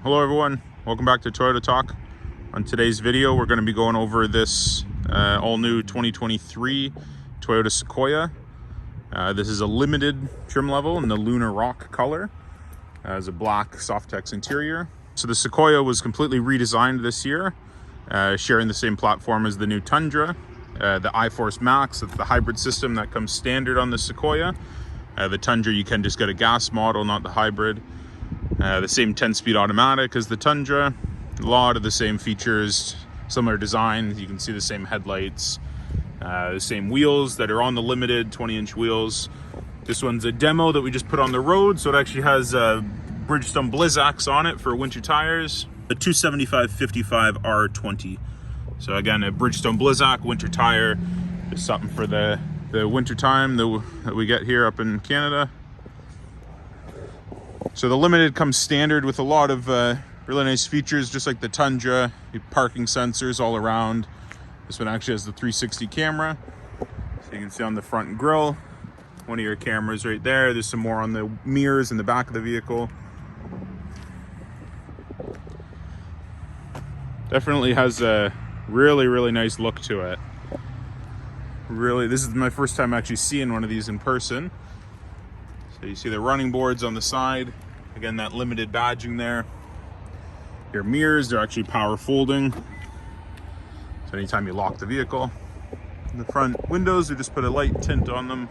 Hello everyone, welcome back to Toyota Talk. On today's video, we're going to be going over this all new 2023 Toyota Sequoia. This is a limited trim level in the Lunar Rock color. Has a black Softex interior. So the Sequoia was completely redesigned this year, sharing the same platform as the new Tundra. The iForce Max, it's the hybrid system that comes standard on the Sequoia. The Tundra, you can just get a gas model, not the hybrid. The same 10-speed automatic as the Tundra. A lot of the same features, similar design. You can see the same headlights, the same wheels that are on the limited 20-inch wheels. This one's a demo that we just put on the road, so it actually has Bridgestone Blizzaks on it for winter tires. The 275/55 R20. So again, a Bridgestone Blizzak winter tire. Just something for the winter time that we get here up in Canada. So the limited comes standard with a lot of really nice features, just like the Tundra. Parking sensors all around. This one actually has the 360 camera, so you can see on the front grille one of your cameras right there. There's some more on the mirrors in the back of the vehicle. Definitely has a really nice look to it. Really, this is my first time actually seeing one of these in person. So you see the running boards on the side. Again, that limited badging there. Your mirrors, they're actually power folding. So anytime you lock the vehicle. In the front windows, we just put a light tint on them.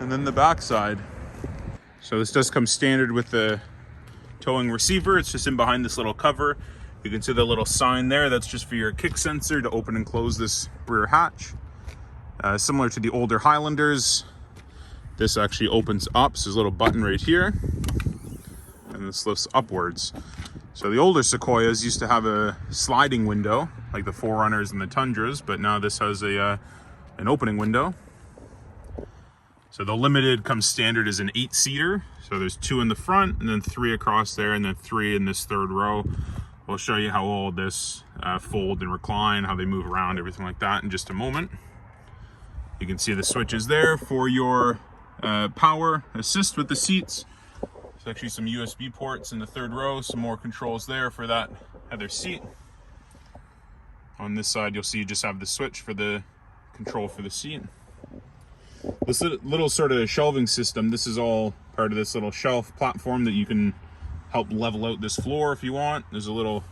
And then the back side. So this does come standard with the towing receiver. It's just in behind this little cover. You can see the little sign there. That's just for your kick sensor to open and close this rear hatch. Similar to the older Highlanders, this actually opens up. So there's a little button right here, and this lifts upwards. So the older Sequoias used to have a sliding window, like the 4Runners and the Tundras, but now this has an opening window. So the limited comes standard as an 8-seater. So there's 2 in the front, and then 3 across there, and then 3 in this third row. We'll show you how all this fold and recline, how they move around, everything like that in just a moment. You can see the switches there for your power assist with the seats. There's actually some USB ports in the third row, some more controls there for that other seat. On this side, you'll see you just have the switch for the control for the seat. This little sort of shelving system, this is all part of this little shelf platform that you can help level out this floor if you want. There's a little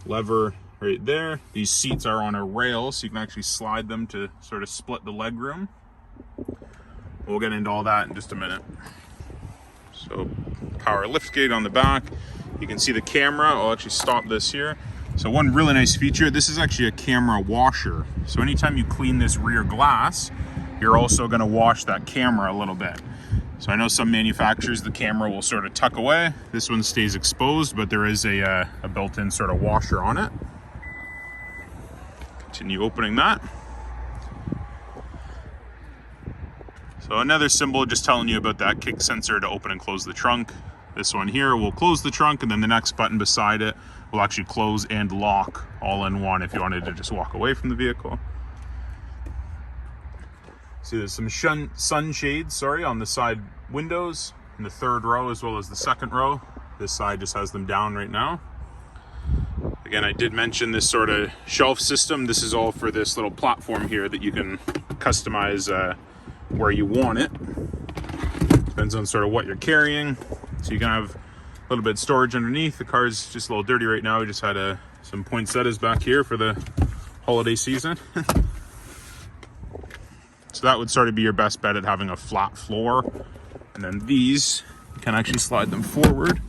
lever right there. These seats are on a rail, so you can actually slide them to sort of split the leg room. We'll get into all that in just a minute. So power liftgate on the back. You can see the camera. I'll actually stop this here. So one really nice feature, this is actually a camera washer. So anytime you clean this rear glass, you're also going to wash that camera a little bit. So I know some manufacturers, the camera will sort of tuck away. This one stays exposed, but there is a built-in sort of washer on it. Continue opening that. So another symbol just telling you about that kick sensor to open and close the trunk. This one here will close the trunk, and then the next button beside it will actually close and lock all in one if you wanted to just walk away from the vehicle. See, there's some sunshades, on the side windows in the third row as well as the second row. This side just has them down right now. Again, I did mention this sort of shelf system. This is all for this little platform here that you can customize where you want it. Depends on sort of what you're carrying. So you can have a little bit of storage underneath. The car's just a little dirty right now. We just had some poinsettias back here for the holiday season. So that would sort of be your best bet at having a flat floor. And then these, you can actually slide them forward.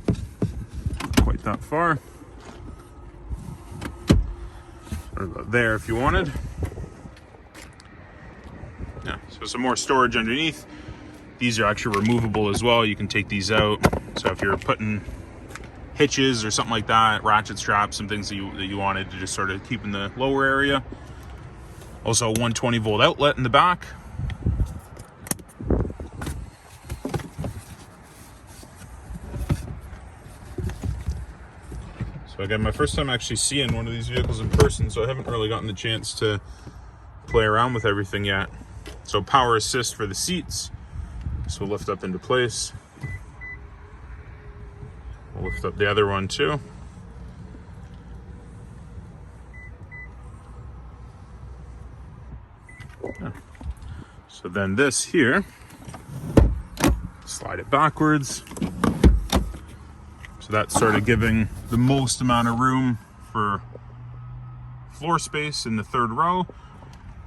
Not quite that far. Or about there if you wanted. Yeah, so some more storage underneath. These are actually removable as well. You can take these out. So if you're putting hitches or something like that, ratchet straps, some things that you wanted to just sort of keep in the lower area. Also a 120 volt outlet in the back. So again, my first time actually seeing one of these vehicles in person, so I haven't really gotten the chance to play around with everything yet. So power assist for the seats. This will lift up into place. We'll lift up the other one too. Yeah. So then this here, slide it backwards. So that's sort of giving the most amount of room for floor space in the third row.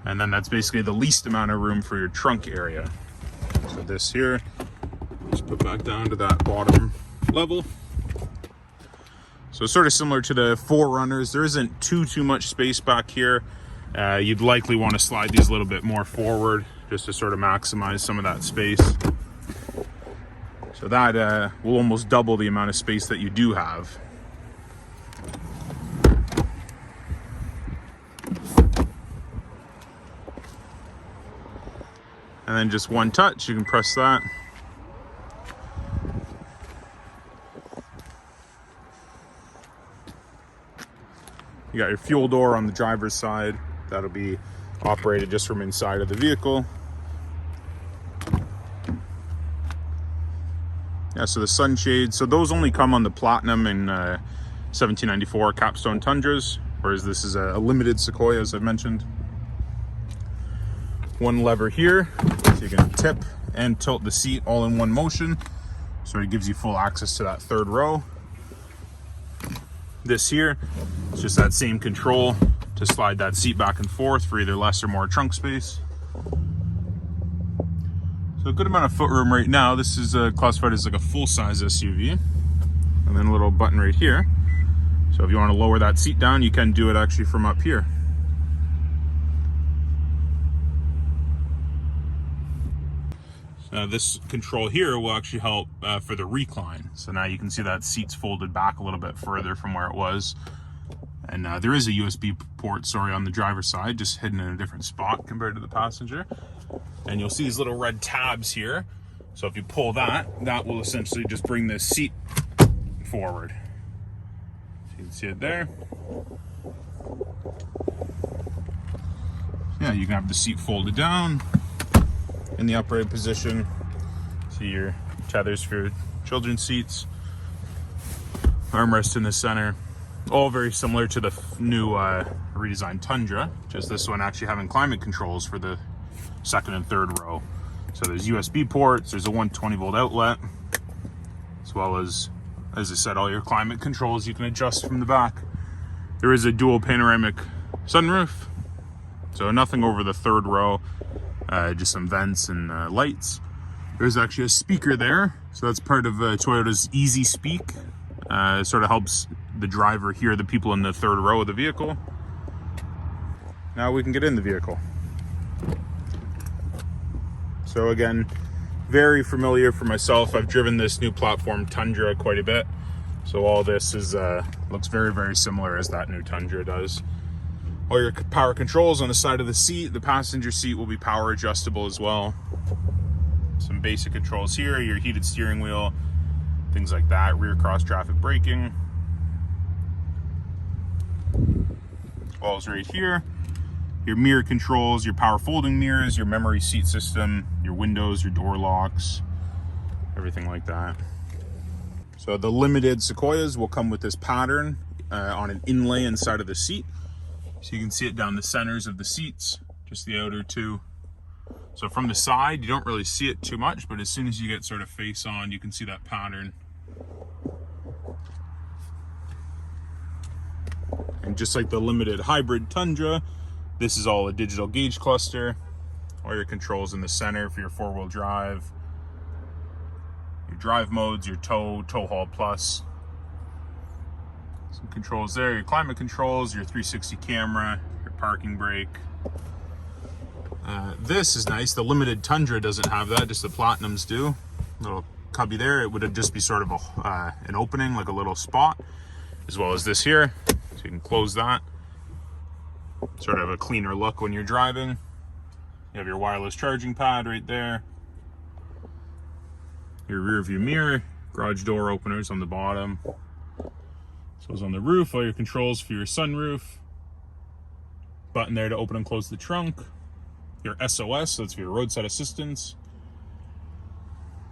And then that's basically the least amount of room for your trunk area. So this here, just put back down to that bottom level. So sort of similar to the 4Runners, there isn't too much space back here. You'd likely want to slide these a little bit more forward just to sort of maximize some of that space. So that will almost double the amount of space that you do have. And then just one touch, you can press that. You got your fuel door on the driver's side. That'll be operated just from inside of the vehicle. Yeah, so the sunshades, so those only come on the Platinum and 1794 Capstone Tundras, whereas this is a limited Sequoia, as I mentioned. One lever here, so you can tip and tilt the seat all in one motion. So it gives you full access to that third row. This here, it's just that same control to slide that seat back and forth for either less or more trunk space. So a good amount of footroom right now. This is classified as like a full-size SUV. And then a little button right here. So if you want to lower that seat down, you can do it actually from up here. This control here will actually help for the recline. So now you can see that seat's folded back a little bit further from where it was. And there is a USB port, sorry, on the driver's side, just hidden in a different spot compared to the passenger. And you'll see these little red tabs here. So if you pull that, that will essentially just bring this seat forward. So you can see it there. Yeah, you can have the seat folded down in the upright position. See your tethers for your children's seats. Armrest in the center. All very similar to the new redesigned Tundra, just this one actually having climate controls for the second and third row. So there's USB ports, there's a 120 volt outlet, as well as I said, all your climate controls you can adjust from the back. There is a dual panoramic sunroof, so nothing over the third row, just some vents and lights. There's actually a speaker there, so that's part of Toyota's Easy Speak. It sort of helps the driver hear the people in the third row of the vehicle. Now we can get in the vehicle. So again, very familiar for myself. I've driven this new platform Tundra quite a bit. So all this is looks very similar as that new Tundra does. All your power controls on the side of the seat. The passenger seat will be power adjustable as well. Some basic controls here, your heated steering wheel, things like that, rear cross traffic braking. Walls right here. Your mirror controls, your power folding mirrors, your memory seat system, your windows, your door locks, everything like that. So the limited Sequoias will come with this pattern on an inlay inside of the seat. So you can see it down the centers of the seats, just the outer two. So from the side, you don't really see it too much, but as soon as you get sort of face on, you can see that pattern. And just like the limited hybrid Tundra, this is all a digital gauge cluster. All your controls in the center for your four-wheel drive, your drive modes, your tow haul plus. Some controls there, your climate controls, your 360 camera, your parking brake. This is nice. The limited Tundra doesn't have that, just the Platinums do. Little cubby there. It would just be sort of an opening, like a little spot, as well as this here. So you can close that. Sort of a cleaner look when you're driving. You have your wireless charging pad right there. Your rear view mirror, garage door openers on the bottom. So it's on the roof, all your controls for your sunroof. Button there to open and close the trunk. Your SOS, so that's for your roadside assistance.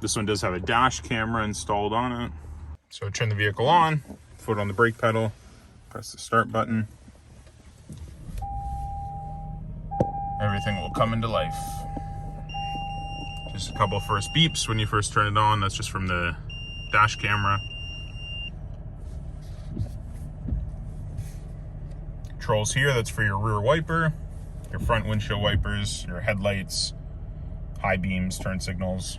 This one does have a dash camera installed on it. So turn the vehicle on, foot on the brake pedal, press the start button. Everything will come into life. Just a couple first beeps when you first turn it on. That's just from the dash camera. Controls here, that's for your rear wiper, your front windshield wipers, your headlights, high beams, turn signals.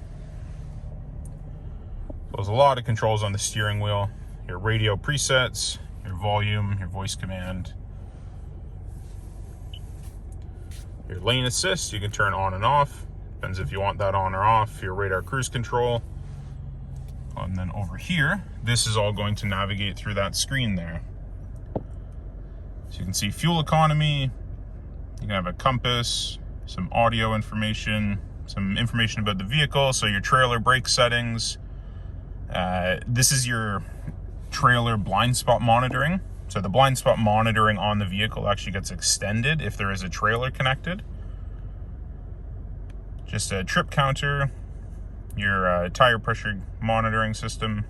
So there's a lot of controls on the steering wheel. Your radio presets, your volume, your voice command. Your lane assist, you can turn on and off. Depends if you want that on or off. Your radar cruise control. And then over here, this is all going to navigate through that screen there. So you can see fuel economy. You can have a compass, some audio information, some information about the vehicle. So your trailer brake settings. This is your trailer blind spot monitoring. So the blind spot monitoring on the vehicle actually gets extended if there is a trailer connected. Just a trip counter, your tire pressure monitoring system.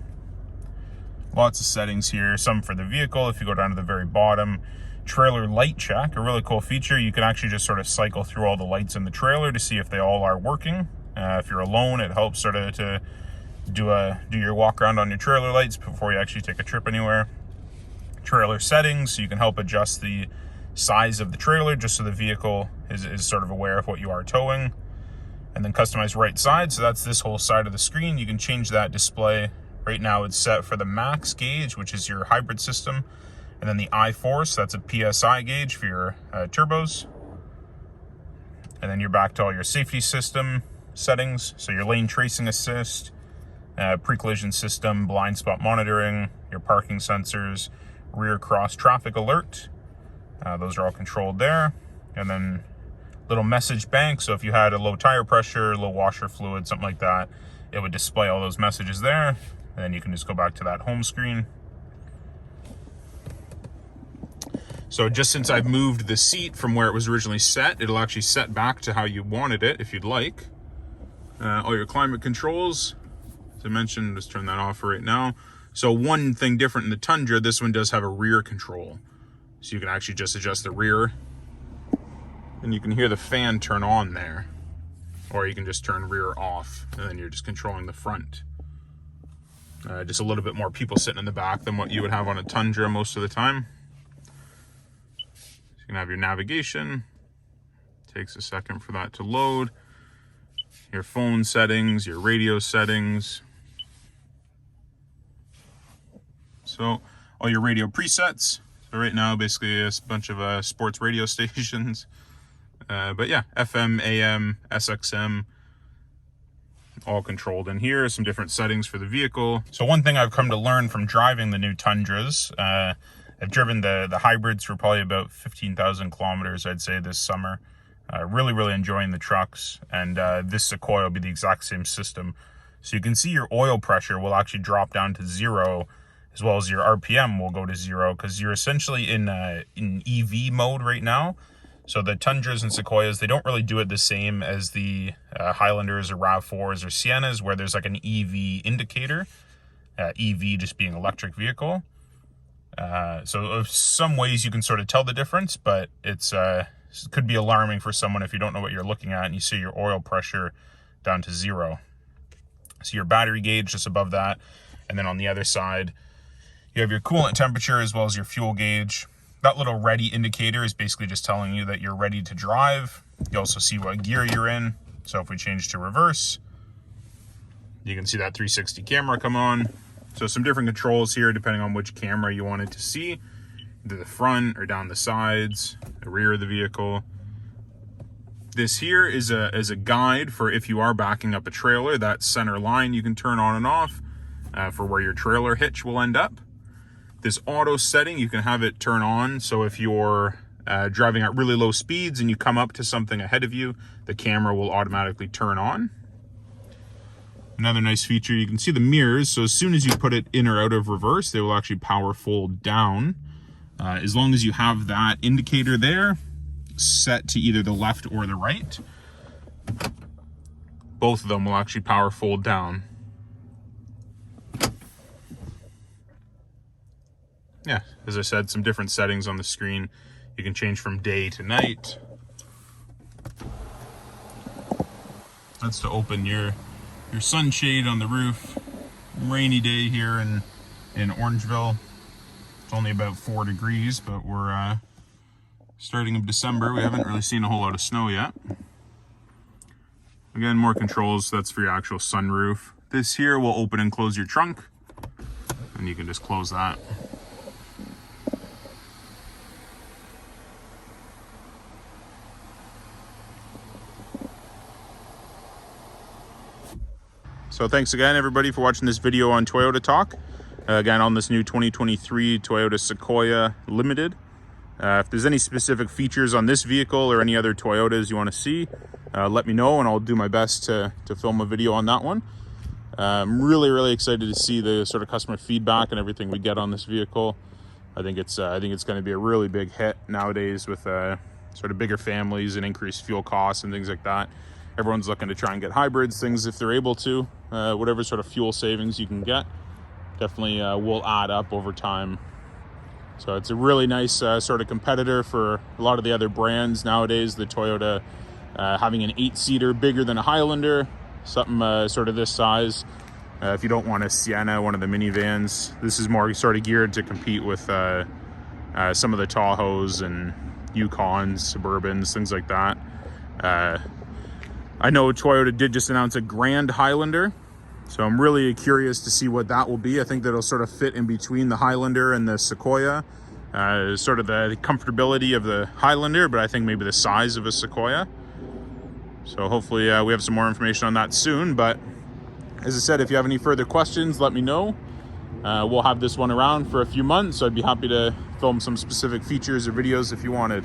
Lots of settings here, some for the vehicle. If you go down to the very bottom, trailer light check, a really cool feature. You can actually just sort of cycle through all the lights in the trailer to see if they all are working. If you're alone, it helps sort of to do your walk around on your trailer lights before you actually take a trip anywhere. Trailer settings, so you can help adjust the size of the trailer just so the vehicle is sort of aware of what you are towing. And then customize right side, so that's this whole side of the screen. You can change that display. Right now it's set for the max gauge, which is your hybrid system. And then the I-Force, that's a PSI gauge for your turbos. And then you're back to all your safety system settings. So your lane tracing assist, pre-collision system, blind spot monitoring, your parking sensors, rear cross traffic alert. Those are all controlled there. And then little message bank. So if you had a low tire pressure, low washer fluid, something like that, it would display all those messages there. And then you can just go back to that home screen. So just since I've moved the seat from where it was originally set, it'll actually set back to how you wanted it if you'd like. All your climate controls, as I mentioned, just turn that off right now. So one thing different in the Tundra, this one does have a rear control. So you can actually just adjust the rear. And you can hear the fan turn on there. Or you can just turn rear off, and then you're just controlling the front. Just a little bit more people sitting in the back than what you would have on a Tundra most of the time. So you can have your navigation. Takes a second for that to load. Your phone settings, your radio settings. So all your radio presets. So right now, basically a bunch of sports radio stations. But yeah, FM, AM, SXM, all controlled in here. Some different settings for the vehicle. So one thing I've come to learn from driving the new Tundras, I've driven the hybrids for probably about 15,000 kilometers, I'd say, this summer. Really enjoying the trucks. And this Sequoia will be the exact same system. So you can see your oil pressure will actually drop down to 0, as well as your RPM will go to 0, because you're essentially in EV mode right now. So the Tundras and Sequoias, they don't really do it the same as the Highlanders or RAV4s or Siennas, where there's like an EV indicator, EV just being electric vehicle. So some ways you can sort of tell the difference, but it could be alarming for someone if you don't know what you're looking at and you see your oil pressure down to 0. So your battery gauge just above that. And then on the other side, you have your coolant temperature as well as your fuel gauge. That little ready indicator is basically just telling you that you're ready to drive. You also see what gear you're in. So if we change to reverse, you can see that 360 camera come on. So some different controls here depending on which camera you wanted to see, either the front or down the sides, the rear of the vehicle. This here is a guide for if you are backing up a trailer. That center line you can turn on and off for where your trailer hitch will end up. This auto setting, you can have it turn on. So if you're driving at really low speeds and you come up to something ahead of you, the camera will automatically turn on. Another nice feature, you can see the mirrors. So as soon as you put it in or out of reverse, they will actually power fold down. As long as you have that indicator there set to either the left or the right, both of them will actually power fold down. yeah, as I said, some different settings on the screen. You can change from day to night. That's to open your sunshade on the roof. Rainy day here in Orangeville. It's only about 4 degrees, but we're starting of December. We haven't really seen a whole lot of snow yet. Again, more controls. That's for your actual sunroof. This here will open and close your trunk, and you can just close that. So thanks again, everybody, for watching this video on Toyota Talk. Again, on this new 2023 Toyota Sequoia Limited. If there's any specific features on this vehicle or any other Toyotas you want to see, let me know and I'll do my best to film a video on that one. I'm really excited to see the sort of customer feedback and everything we get on this vehicle. I think it's going to be a really big hit nowadays with sort of bigger families and increased fuel costs and things like that. Everyone's looking to try and get hybrids, things if they're able to. Whatever sort of fuel savings you can get definitely will add up over time. So it's a really nice sort of competitor for a lot of the other brands nowadays. The Toyota having an 8-seater bigger than a Highlander, something sort of this size. If you don't want a Sienna, one of the minivans, this is more sort of geared to compete with some of the Tahoes and Yukons, Suburbans, things like that. I know Toyota did just announce a Grand Highlander, so I'm really curious to see what that will be. I think that'll sort of fit in between the Highlander and the Sequoia. Sort of the comfortability of the Highlander, but I think maybe the size of a Sequoia. So hopefully we have some more information on that soon. But as I said, if you have any further questions, let me know. We'll have this one around for a few months, so I'd be happy to film some specific features or videos if you wanted.